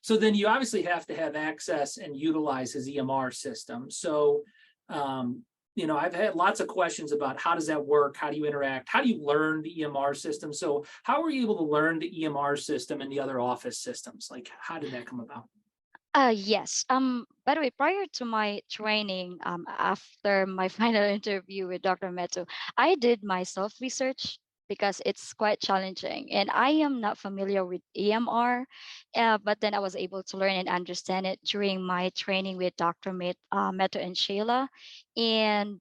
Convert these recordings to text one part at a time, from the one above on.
So then you obviously have to have access and utilize his EMR system. So, I've had lots of questions about how does that work? How do you interact? How do you learn the EMR system? So how were you able to learn the EMR system and the other office systems? Like, how did that come about? Yes. By the way, prior to my training, after my final interview with Dr. Metu, I did my self research because it's quite challenging, and I am not familiar with EMR. But then I was able to learn and understand it during my training with Dr. Metu and Shayla, and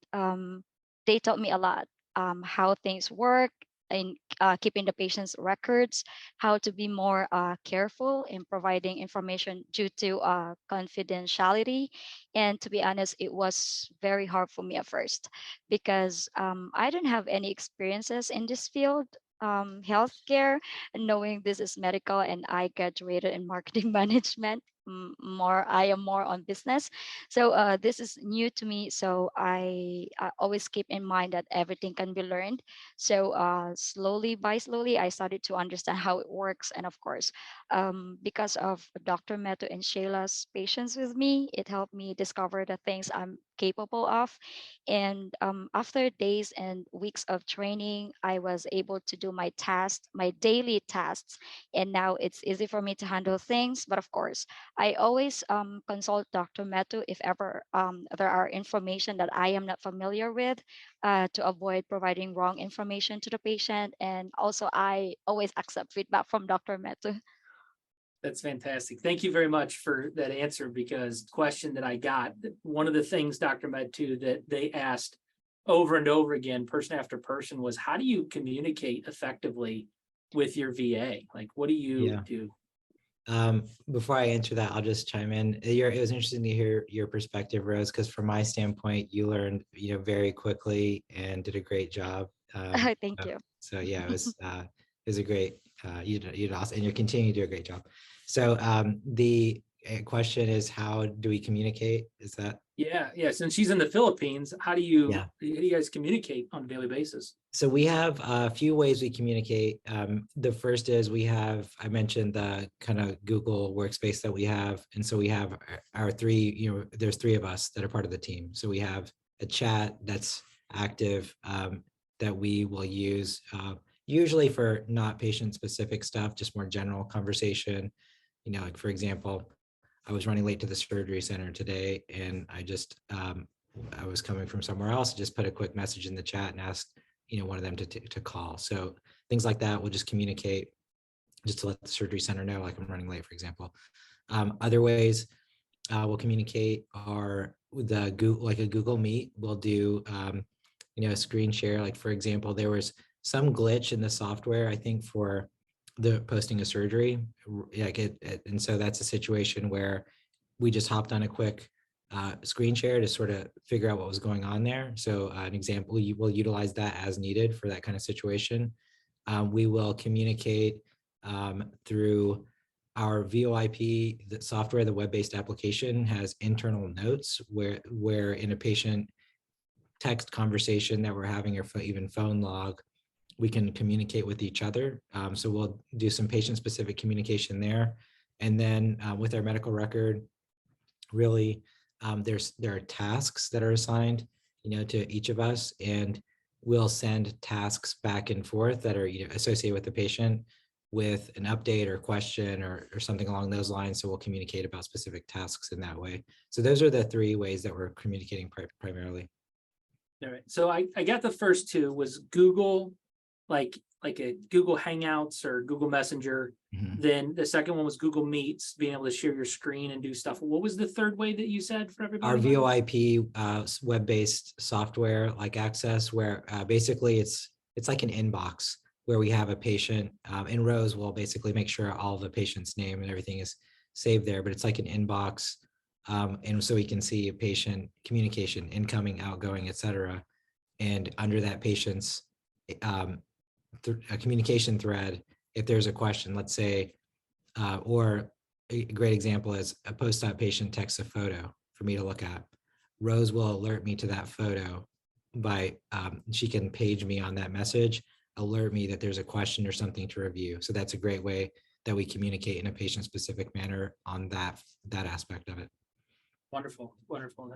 they taught me a lot, how things work in keeping the patient's records, how to be more careful in providing information due to confidentiality. And to be honest, it was very hard for me at first because I don't have any experiences in this field. Healthcare, knowing this is medical, and I graduated in marketing management. I am more on business, so this is new to me. So I always keep in mind that everything can be learned. So slowly by slowly, I started to understand how it works. And of course, because of Dr. Meto and Shayla's patience with me, it helped me discover the things I'm capable of. And after days and weeks of training, I was able to do my tasks, my daily tasks. And now it's easy for me to handle things. But of course, I always consult Dr. Meto if ever there are information that I am not familiar with, to avoid providing wrong information to the patient. And also, I always accept feedback from Dr. Metu. That's fantastic. Thank you very much for that answer, because the question that I got, one of the things, Dr. Med, too, that they asked over and over again, person after person, was how do you communicate effectively with your VA? Like, what do you Yeah. do? Before I answer that, I'll just chime in. It was interesting to hear your perspective, Rose, because from my standpoint, you learned, very quickly and did a great job. Thank you. So yeah, it was a great, you did awesome, and you're continuing to do a great job. So the question is, how do we communicate? Is that? Yeah. Since she's in the Philippines, how do you Yeah. how do you guys communicate on a daily basis? So we have a few ways we communicate. The first is I mentioned the kind of Google workspace that we have. And so we have our three, there's three of us that are part of the team. So we have a chat that's active, that we will use usually for not patient specific stuff, just more general conversation. Like for example, I was running late to the surgery center today, and I was coming from somewhere else, just put a quick message in the chat and asked, one of them to call. So things like that, we'll just communicate just to let the surgery center know, like I'm running late, for example. Other ways we'll communicate are with a Google Meet. We'll do, a screen share. Like for example, there was some glitch in the software, I think, for the posting a surgery, and so that's a situation where we just hopped on a quick screen share to sort of figure out what was going on there. So an example, you will utilize that as needed for that kind of situation. We will communicate through our VoIP, the software, the web-based application has internal notes where in a patient text conversation that we're having, or even phone log, we can communicate with each other. So we'll do some patient-specific communication there. And then with our medical record, really, there are tasks that are assigned, to each of us, and we'll send tasks back and forth that are associated with the patient with an update or question or something along those lines. So we'll communicate about specific tasks in that way. So those are the three ways that we're communicating primarily. All right. So I got the first two was Google, like a Google Hangouts or Google Messenger. Mhm. Then the second one was Google Meets, being able to share your screen and do stuff. What was the third way that you said for everybody? Our VoIP web-based software like Access, where basically it's like an inbox where we have a patient, and Rose will basically make sure all the patient's name and everything is saved there, but it's like an inbox. And so we can see a patient communication, incoming, outgoing, et cetera. And under that patient's a communication thread, if there's a question, let's say, or a great example is a post-op patient texts a photo for me to look at. Rose will alert me to that photo by, she can page me on that message, alert me that there's a question or something to review. So that's a great way that we communicate in a patient-specific manner on that aspect of it. Wonderful, wonderful.